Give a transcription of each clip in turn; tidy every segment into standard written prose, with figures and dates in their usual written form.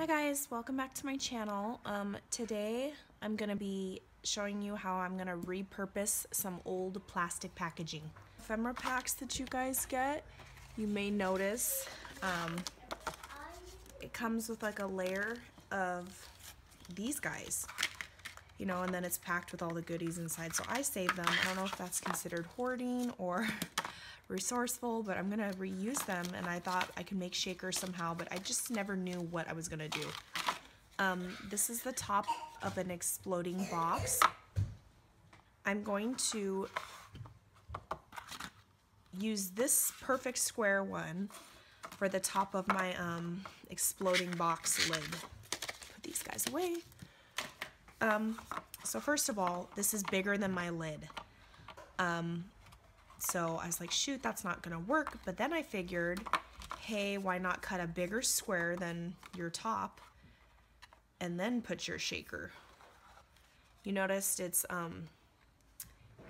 Hi guys, welcome back to my channel. Today I'm going to be showing you how I'm going to repurpose some old plastic packaging. Ephemera packs that you guys get, you may notice it comes with like a layer of these guys, you know, and then it's packed with all the goodies inside. So I save them. I don't know if that's considered hoarding or resourceful, but I'm gonna reuse them, and I thought I could make shakers somehow, but I just never knew what I was gonna do. This is the top of an exploding box. I'm going to use this perfect square one for the top of my exploding box lid. Put these guys away. So first of all, this is bigger than my lid. So I was like, shoot, that's not gonna work. But then I figured, hey, why not cut a bigger square than your top and then put your shaker? You noticed it's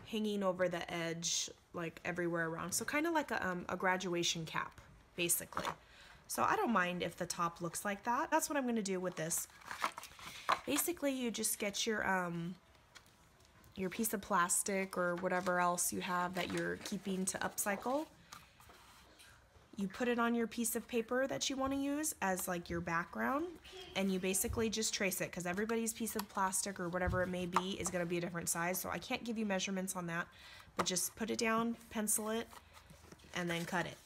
hanging over the edge, like everywhere around. So kind of like a graduation cap, basically. So I don't mind if the top looks like that. That's what I'm gonna do with this. Basically, you just get your piece of plastic or whatever else you have that you're keeping to upcycle. You put it on your piece of paper that you want to use as like your background, and you basically just trace it, because everybody's piece of plastic or whatever it may be is going to be a different size, so I can't give you measurements on that, but just put it down, pencil it, and then cut it.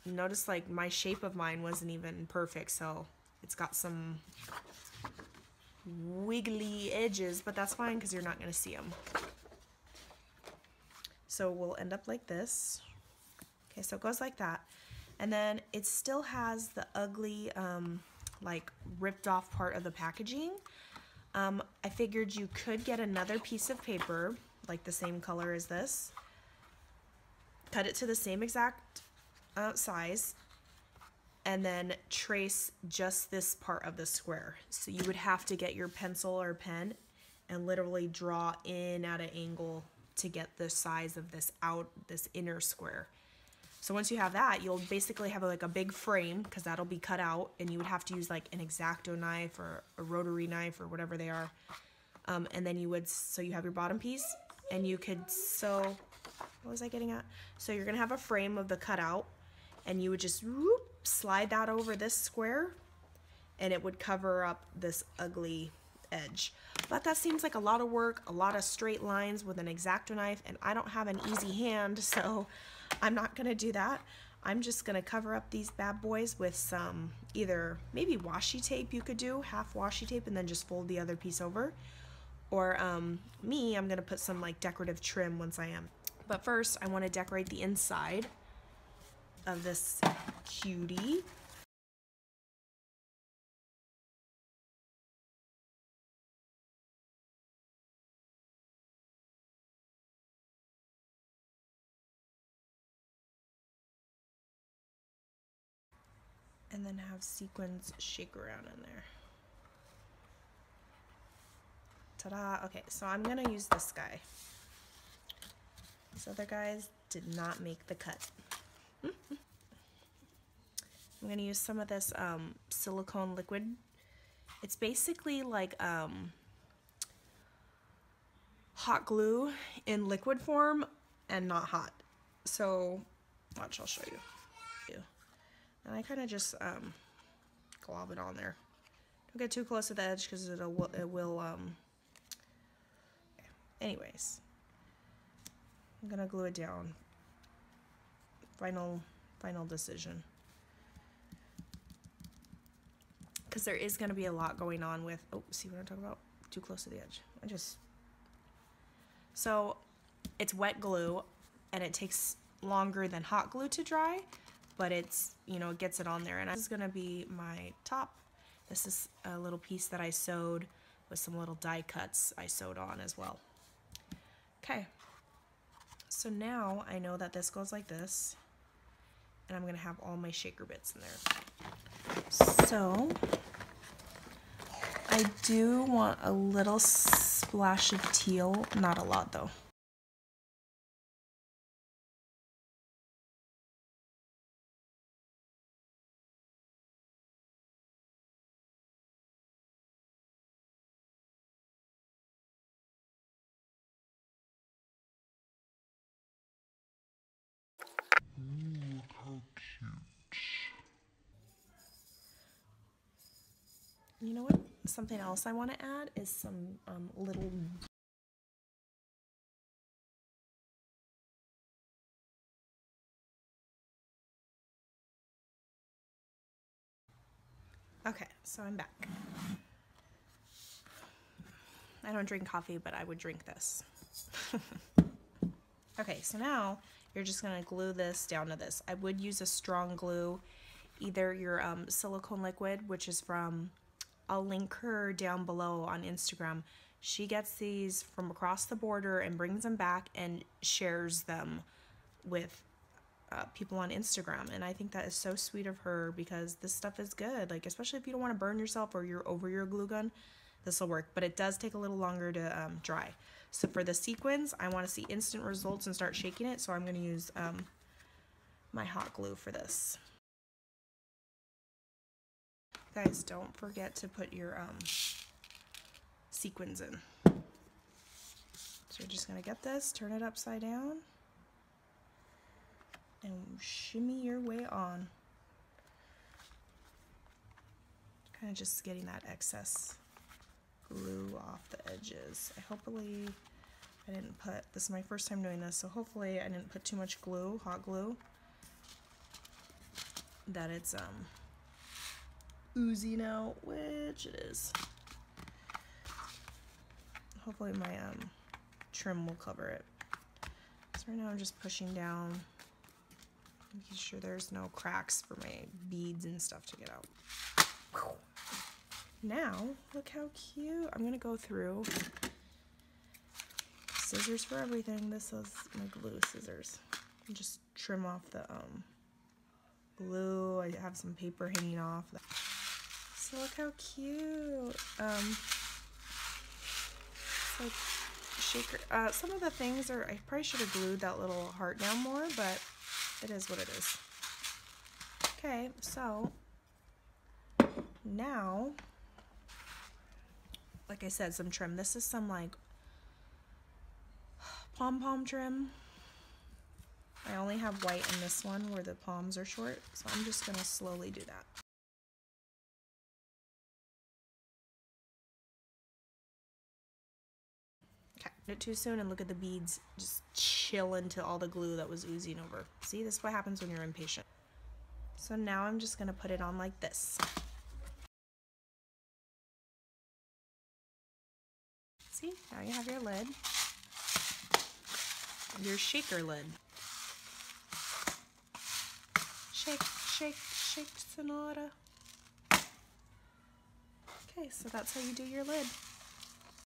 Notice like my shape of mine wasn't even perfect, so it's got some wiggly edges, but that's fine because you're not going to see them. So we'll end up like this. Okay, so it goes like that, and then it still has the ugly like ripped off part of the packaging. I figured you could get another piece of paper like the same color as this, cut it to the same exact size, and then trace just this part of the square. So you would have to get your pencil or pen and literally draw in at an angle to get the size of this inner square. So once you have that, you'll basically have like a big frame, because that'll be cut out, and you would have to use like an X-Acto knife or a rotary knife or whatever they are. And then so you have your bottom piece, and you could sew, what was I getting at? So you're gonna have a frame of the cutout, and you would just whoop, slide that over this square, and it would cover up this ugly edge. But that seems like a lot of work, a lot of straight lines with an X-Acto knife, and I don't have an easy hand, so I'm not gonna do that. I'm just gonna cover up these bad boys with some, either maybe washi tape you could do, half washi tape, and then just fold the other piece over. Or I'm gonna put some like decorative trim once I am. But first, I wanna decorate the inside of this cutie. And then have sequins shake around in there. Ta-da! Okay, so I'm gonna use this guy. These other guys did not make the cut. I'm gonna use some of this silicone liquid. It's basically like hot glue in liquid form and not hot. So watch, I'll show you. And I kind of just glob it on there. Don't get too close to the edge because it will anyways, I'm gonna glue it down. Final decision, because there is gonna be a lot going on with, oh, see what I'm talking about? Too close to the edge. So it's wet glue, and it takes longer than hot glue to dry, but it's, you know, it gets it on there. And this is gonna be my top. This is a little piece that I sewed with some little die cuts I sewed on as well. Okay, so now I know that this goes like this, and I'm gonna have all my shaker bits in there. So I do want a little splash of teal, not a lot though. you know what? Something else I want to add is some little... Okay, so I'm back. I don't drink coffee, but I would drink this. Okay, so now you're just gonna glue this down to this. I would use a strong glue, either your silicone liquid, which is from, I'll link her down below on Instagram. She gets these from across the border and brings them back and shares them with people on Instagram, and I think that is so sweet of her because this stuff is good, like especially if you don't want to burn yourself or you're over your glue gun, this will work, but it does take a little longer to dry. So for the sequins, I want to see instant results and start shaking it, so I'm going to use my hot glue for this. Guys, don't forget to put your sequins in. So you're just going to get this, turn it upside down, and shimmy your way on. Kind of just getting that excess glue off the edges. Hopefully I didn't put, this is my first time doing this, so hopefully I didn't put too much glue, hot glue, that it's oozing out, which it is. Hopefully my trim will cover it. So right now I'm just pushing down, making sure there's no cracks for my beads and stuff to get out. Now, look how cute. I'm gonna go through, scissors for everything. This is my glue scissors. And just trim off the glue. I have some paper hanging off. So look how cute. It's like shaker. Some of the things are, I probably should have glued that little heart down more, but it is what it is. Okay, so now, like I said, some trim. This is some like pom-pom trim. I only have white in this one where the palms are short, so I'm just gonna slowly do that. Okay, did it too soon, and look at the beads just chill into all the glue that was oozing over. See, this is what happens when you're impatient. So now I'm just gonna put it on like this. See, now you have your lid, your shaker lid. Shake, shake, shake, Sonora. Okay, so that's how you do your lid.